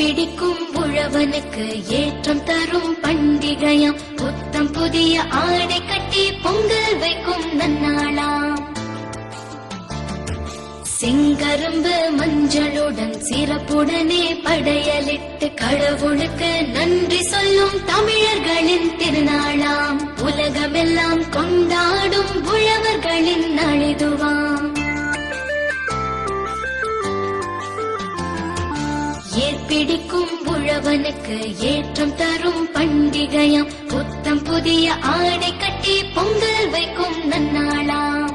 பிடிக்கும் உழவனுக்கு ஏற்றம் தரும் பண்டிகையாம். புத்தம் புதிய ஆடை கட்டி பொங்கல் வைக்கும் நன்னாளாம். செங்கரும்பு மஞ்சளுடன் சிறப்புடனே படையலிட்டு கடவுளுக்கு நன்றி சொல்லும் தமிழர்களின் திருநாளாம். உலகமெல்லாம் கொண்டாடும் உழவர்களின் நாளிதுவாம். ஏற்பிடிக்கும் உழவனுக்கு ஏற்றம் தரும் பண்டிகையாம். புத்தம் புதிய ஆடை கட்டி பொங்கல் வைக்கும் நன்னாளாம்.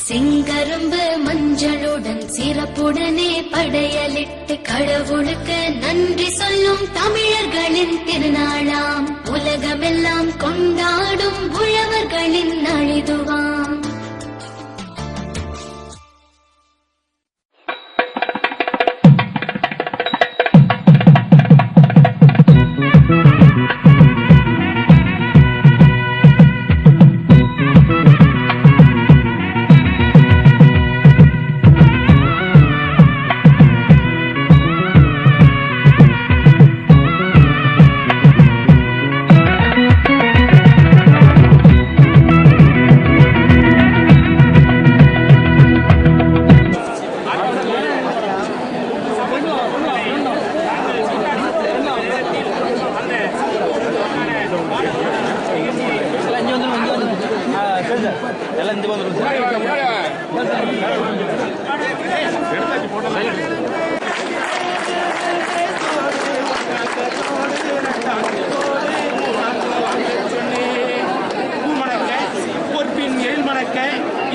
செங்கரும்பு மஞ்சளுடன் சிறப்புடனே படையலிட்டு கடவுளுக்கு நன்றி சொல்லும் தமிழர்களின் திருநாளாம். உலகமெல்லாம் கொண்டாடும் உழவர்களின் நாளிதுவாம்.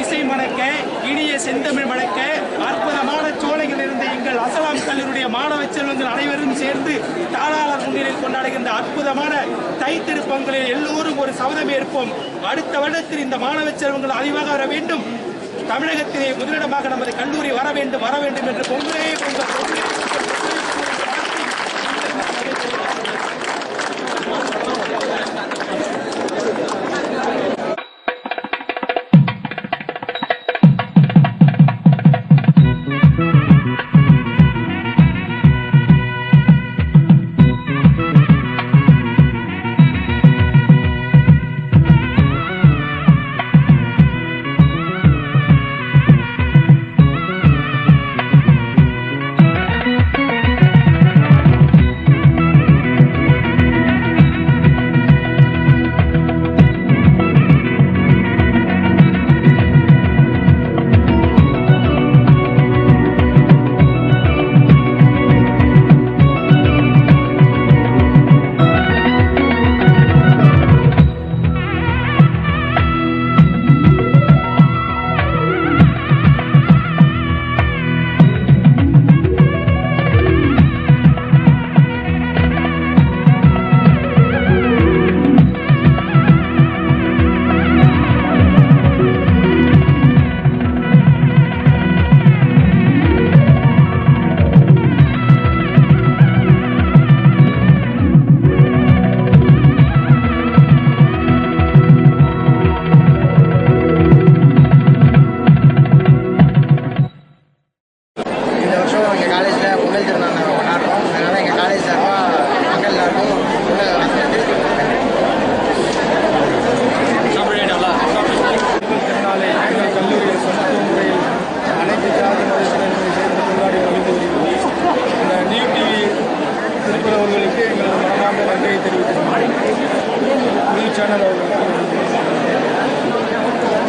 இசை மணக்க, இனிய செந்தமிழ் மணக்க, அற்புதமான சோலைகள் இருந்த எங்கள் அசலாம் கல்லூரிய மாணவ செல்வங்கள் அனைவரும் சேர்ந்து தாளாளர் முன்னிலையில் கொண்டாடுகின்ற அற்புதமான தை திருப்பங்களில் எல்லோரும் ஒரு சபதம் ஏற்போம். அடுத்த வருடத்தில் இந்த மாணவ செல்வங்கள் அறிவாக வர வேண்டும். தமிழகத்திலே முதலிடமாக நமது கல்லூரி வர வேண்டும் என்று பொங்கலே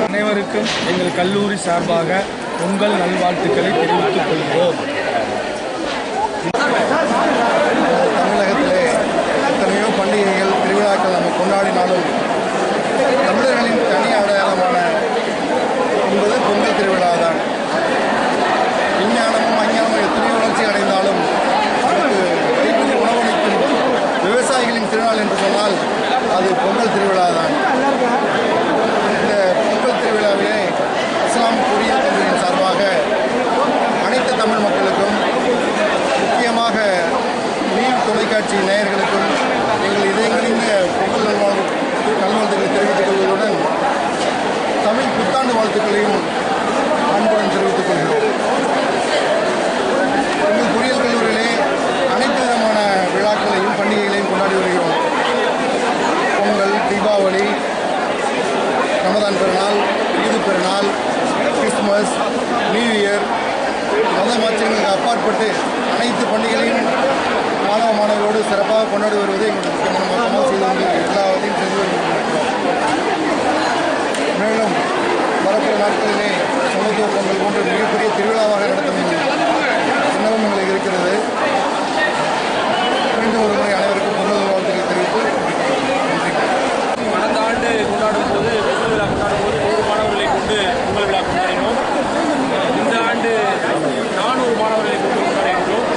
அனைவருக்கும் எங்கள் கல்லூரி சார்பாக பொங்கல் நல்வாழ்த்துக்களை தெரிவித்துக் கொள்கிறோம். தமிழகத்திலே எத்தனையோ பண்டிகைகள் திருவிழாக்கள் நம்ம கொண்டாடினாலும் தமிழர்களின் தனி அடையாளமான என்பது பொங்கல் திருவிழா தான். விஞ்ஞானமும் அஞ்ஞானமும் எத்தனையோ வளர்ச்சி அடைந்தாலும் வயிற்றுக்கு உணவளிக்கும் விவசாயிகளின் திருநாள் என்று சொன்னால் அது பொங்கல் திருவிழா தான். இந்த பொங்கல் திருவிழாவிலே இஸ்லாம் பொறியியல் கல்லூரியின் சார்பாக அனைத்து தமிழ் மக்களுக்கும், முக்கியமாக நீர் தொலைக்காட்சி நேயர்களுக்கும் எங்கள் இதயங்களின் பொங்கல் நல்வாழ்த்துக்களை தெரிவித்துக் கொள்வதுடன் தமிழ் புத்தாண்டு வாழ்த்துக்களையும் அன்புடன் தெரிவித்துக் கொள்கிறோம். எங்கள் பொறியியல் அனைத்து பண்டிகைகளையும் மாணவ மாணவியோடு சிறப்பாக கொண்டாடி வருவது எங்களுடைய முக்கியமான நோக்கமாக செய்து வந்து எல்லாவற்றையும் செய்து வருகிறோம். மேலும் வரப்போகிற நாட்களிலே சமத்துவ பொங்கல் போன்ற மிகப்பெரிய திருவிழாவாக நடத்தும் எண்ணமும் எங்களுக்கு இருக்கிறது. மீண்டும் ஒரு முறை அனைவருக்கும் பொங்கல் வாழ்த்துக்களை தெரிவித்து கடந்த ஆண்டு கொண்டாடும் போது பொங்கல் விழா கொண்டாடும் போது 100 மாணவர்களை கொண்டு பொங்கல் விழா கொண்டாடினோம். இந்த ஆண்டு 400 மாணவர்களை கொண்டு கொண்டாடுகிறோம்.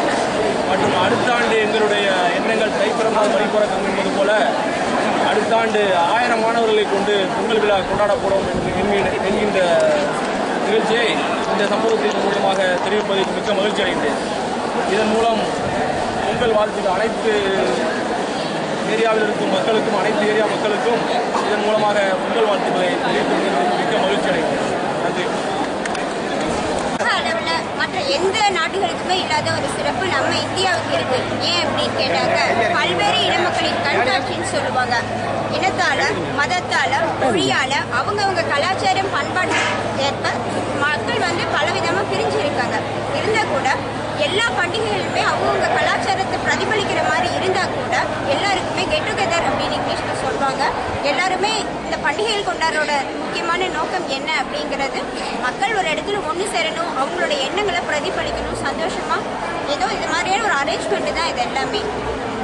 மற்றும் அடுத்த ஆண்டு எங்களுடைய எண்ணங்கள் தைப்பிறந்தால் வழிபறக்கும் என்பது போல அடுத்த ஆண்டு 1000 மாணவர்களை கொண்டு பொங்கல் விழா கொண்டாட போகிறோம் என்கின்ற நிகழ்ச்சியை இந்த சம்பவத்தின் மூலமாக தெரிவிப்பதில் மிக்க மகிழ்ச்சி அடைந்தேன். இதன் மூலம் பொங்கல் வாழ்த்துக்கு அனைத்து ஏரியாவில் இருக்கும் மக்களுக்கும் அனைத்து ஏரியா மக்களுக்கும் இதன் மூலமாக பொங்கல் வாழ்த்துக்களை தெரிவிப்பதில் மிக்க மகிழ்ச்சி அடைந்தேன். நன்றி. அளவில் மற்ற எந்த நாடுகளுக்குமே இல்லாத ஒரு சிறப்பு நம்ம இந்தியாவுக்கு இருக்கு. ஏன் அப்படின்னு கேட்டாங்க, பல்வேறு இனமக்களின் கண்காட்சின்னு சொல்லுவாங்க. இனத்தால, மதத்தால, மொழியால அவங்கவுங்க கலாச்சாரம் பண்பாடு ஏற்ப மக்கள் பலவிதமா பிரிஞ்சு இருக்காங்க. இருந்தா கூட எல்லா பண்டிகைகளுமே அவங்கவுங்க கலாச்சாரத்தை பிரதிபலிக்கிற மாதிரி இருந்தா கூட எல்லாருக்குமே கெட் டுகெதர் அப்படின்னு இங்கிலீஷ்ல சொல்லுவாங்க. எல்லாருமே இந்த பண்டிகைகள் கொண்டாடுறோட முக்கியமான நோக்கம் என்ன அப்படிங்கிறது மக்கள் ஒரு இடத்துல ஒன்று சேரணும், அவங்களோட எண்ணங்களை பிரதிபலிக்கணும், சந்தோஷமா ஏதோ இது மாதிரியான ஒரு அரேஞ்ச்மெண்ட் தான் இது எல்லாமே.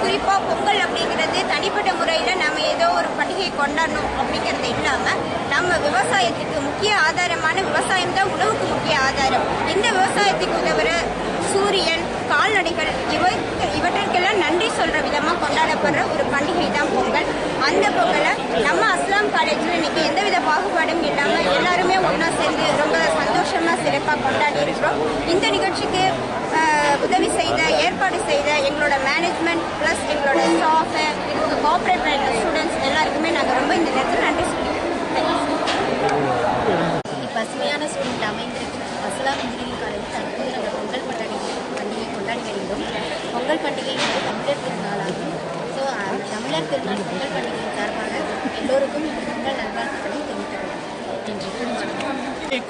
குறிப்பாக பொங்கல் அப்படிங்கிறது தனிப்பட்ட முறையில் நம்ம ஏதோ ஒரு பண்டிகையை கொண்டாடணும் அப்படிங்கிறது இல்லாமல் நம்ம விவசாயத்துக்கு முக்கிய ஆதாரமான விவசாயம் தான் உணவுக்கு முக்கிய ஆதாரம். இந்த விவசாயத்துக்கு உதவுற சூரியன், கால்நடைகள் இவற்றிற்கெல்லாம் நன்றி சொல்கிற விதமாக கொண்டாடப்படுற ஒரு பண்டிகை தான் பொங்கல். அந்த பொங்கலை நம்ம அஸ்லாம் காலேஜில் இன்னைக்கு எந்தவித பாகுபாடும் இல்லாமல் எல்லாருமே ஒன்றா சேர்ந்து ரொம்ப சந்தோஷமாக சிறப்பாக கொண்டாடி இருக்கிறோம். இந்த நிகழ்ச்சிக்கு உதவி செய்த, ஏற்பாடு செய்த எங்களோட மேனேஜ்மெண்ட் ப்ளஸ் எங்களோட ஸ்டாஃப், இதுக்கு கோஆப்ரேட் பண்ணுற ஸ்டூடெண்ட்ஸ் எல்லாருக்குமே நாங்கள் ரொம்ப இந்த நேரத்தில் நன்றி சொல்லிக்கிறோம். பசுமையான சூழ்நிலை அமைந்திருக்கும் அஸ்லாம் இன்ஜினியரிங் காலேஜ் தற்போது நாங்கள் பொங்கல் பண்டிகை கொண்டாடி வருகிறோம். பொங்கல் பண்டிகை தமிழர் திருநாளாகும். ஸோ தமிழர் திருநாள் பொங்கல் பண்டிகையின் சார்பாக எல்லோருக்கும் பொங்கல் நல்வாழ்த்துக்களை தெரிவித்துள்ளோம்.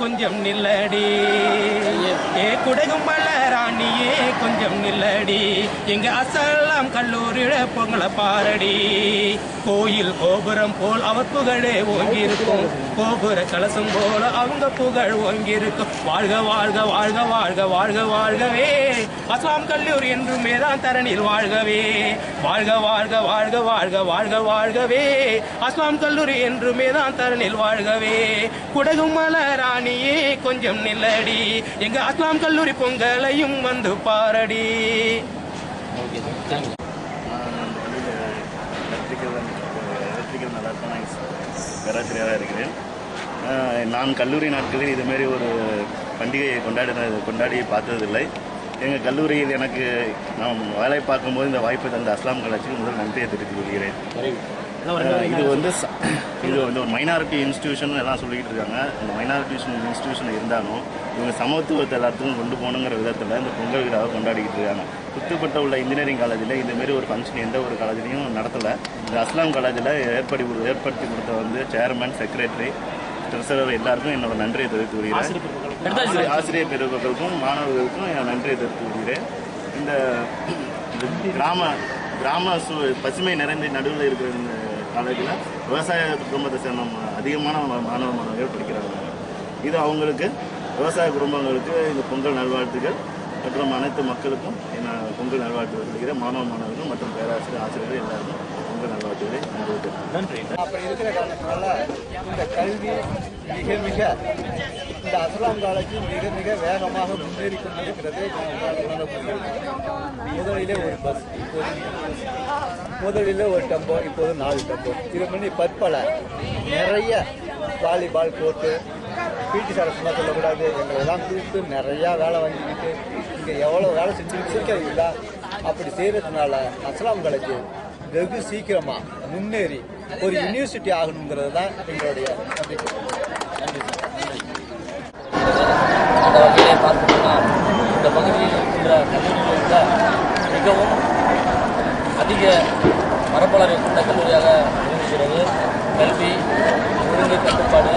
கொஞ்சம் நில்லடி ஏ குடகும் ராணியே, கொஞ்சம் நில்லடி எங்க அசலாம் கல்லூரியில பொங்கலை பாரடி. கோயில் கோபுரம் போல் அவர் புகழே ஓங்கியிருக்கும், கோபுர கலசம் போல அவங்க புகழ் ஓங்கியிருக்கும். வாழ்க வாழ்க வாழ்க வாழ்க வாழ்க வாழ்கவே அஸ்லாம் கல்லூரி என்றுமே தான் தரணில் வாழ்கவே. வாழ்க வாழ்க வாழ்க வாழ்க வாழ்க வாழ்கவே அஸ்லாம் கல்லூரி என்றுமே தான் தரணில் வாழ்கவே. குடகும் ராணியே கொஞ்சம் நில்லடி எங்க அஸ்லாம் கல்லூரி பொங்கலையும் வந்து பாரடி. பேராசிரியராக இருக்கிறேன். நான் கல்லூரி நாட்களில் இதுமாரி ஒரு பண்டிகையை கொண்டாடி பார்த்ததில்லை. எங்கள் கல்லூரியில் எனக்கு நான் வேலை பார்க்கும்போது இந்த வாய்ப்பை தந்த அஸ்லாம் காலேஜுக்கு முதல் நன்றியை தெரிவித்துக் கொள்கிறேன். இது வந்து ஒரு மைனாரிட்டி இன்ஸ்டிடியூஷன் எல்லாம் சொல்லிக்கிட்டு இருக்காங்க. இந்த மைனாரிட்டி இன்ஸ்டிடியூஷன் இருந்தாலும் இவங்க சமத்துவத்தை எல்லாத்துக்கும் கொண்டு போகணுங்கிற விதத்தில் இந்த பொங்கல் விழாவை கொண்டாடிக்கிட்டு இருக்காங்க. சுற்றுப்பட்ட உள்ள இன்ஜினியரிங் காலேஜில் இதுமாரி ஒரு ஃபங்க்ஷன் எந்த ஒரு காலேஜ்லையும் நடத்தலை. இந்த அஸ்லாம் காலேஜில் ஏற்படுத்தி கொடுத்த சேர்மன், செக்ரட்டரி, ட்ரெஸரர் எல்லாருக்கும் என்னோட நன்றியை தெரிவித்து வருகிறேன். ஆசிரியர் பெருமக்களுக்கும் மாணவர்களுக்கும் என் நன்றியை தெரிவித்து வருகிறேன். இந்த கிராம பசுமை நிறைந்த நடுவில் இருக்கிற இந்த காலேஜில் விவசாய குடும்பத்தை சேர்ந்த அதிகமான மாணவர்கள் படிக்கிறாங்க. இது அவங்களுக்கு விவசாய குடும்பங்களுக்கு இந்த பொங்கல் நல்வாழ்த்துக்கள் மற்றும் அனைத்து மக்களுக்கும் என்ன பொங்கல் நல்வாழ்த்துக்கள் சொல்லிக்கிற மாணவர்கள் மற்றும் பேராசிரியர், ஆசிரியர்கள் எல்லாருக்கும் பொங்கல் நல்வாழ்த்துக்களை நன்றி. அப்படி இருக்கிற காரணத்தினால இந்த கல்வி மிக இந்த அஸ்லாம் காலேஜ் மிக வேகமாக முன்னேறி கொண்டிருக்கிறது. முதலிலே ஒரு பஸ், முதலில் ஒரு டெம்போ, இப்போது 4 டெம்போ. இது பண்ணி பற்பல நிறைய வாலிபால் கோர்ட்டு, பிடி சாரை சும்மா சொல்லக்கூடாது, எங்களெல்லாம் கூப்பிட்டு நிறையா வேலை வாங்கிக்கிட்டு இங்கே எவ்வளோ வேலை செஞ்சுக்கிட்டு இருக்கிறீங்களா. அப்படி செய்கிறதுனால அஸ்லாம் காலேஜ் வெகு சீக்கிரமாக முன்னேறி ஒரு யூனிவர்சிட்டி ஆகணுங்கிறது தான் எங்களுடைய நம்பிக்கை. அந்த வகையிலே பார்க்கணும்னா இந்த பகுதியில் இருக்கின்ற கல்லூரியில் இருந்த மிகவும் அதிக மரப்பாளரை கொண்ட கல்லூரியாக இருக்கிறது. கல்வி, ஒழுங்கு கட்டுப்பாடு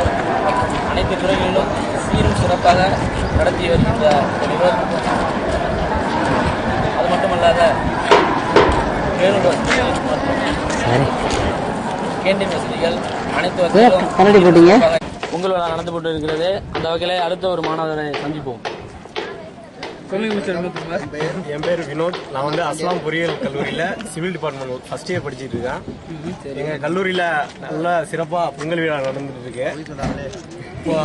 அனைத்து துறைகளிலும் சீரும் சிறப்பாக நடத்தி வருகின்ற கேண்டீன் வசதிகள் அனைத்து வசதிகளும் பொங்கல் விழா நடந்து கொண்டு இருக்கிறது. அந்த வகையில் அடுத்த ஒரு மாணவரை சந்திப்போம். என் பேர் வினோத். நான் வந்து அஸ்லாம் பொறியியல் கல்லூரியில் சிவில் டிபார்ட்மெண்ட் ஃபர்ஸ்ட் இயர் படிச்சுட்டு இருக்கேன். எங்கள் கல்லூரியில் நல்லா சிறப்பாக பொங்கல் விழா நடந்துட்டு இருக்கு. இப்போ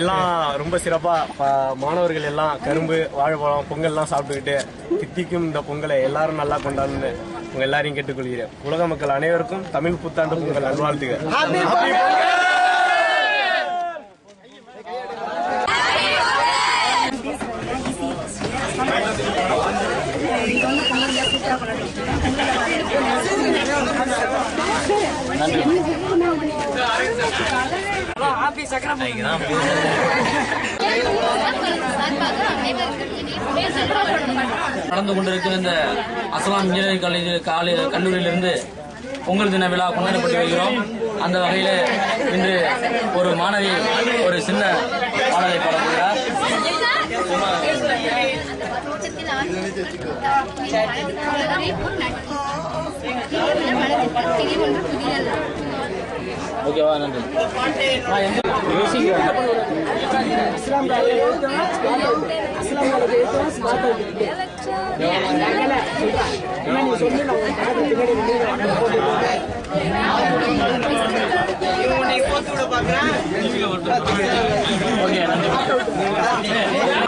எல்லாம் ரொம்ப சிறப்பாக மாணவர்கள் எல்லாம் கரும்பு, வாழைப்பழம், பொங்கல்லாம் சாப்பிட்டுக்கிட்டு தித்திக்கும் இந்த பொங்கலை எல்லாரும் நல்லா கொண்டாடுன்னு உங்க எல்லாரையும் கேட்டுக்கொள்கிறேன். உலக மக்கள் அனைவருக்கும் தமிழ் புத்தாண்டு பொங்கல் நல்வாழ்த்துகள். நடந்து கொண்டிருக்கிற இந்த அஸ்லாம் இன்ஜினியரிங் கல்லூரியிலிருந்து பொங்கல் தின விழா கொண்டாடப்பட்டு வருகிறோம். அந்த வகையில் இன்று ஒரு மாணவி ஒரு சின்ன பாடலை பாடப்படுகிறார். ஓகேவா, நன்றி. ஓகே, நன்றி.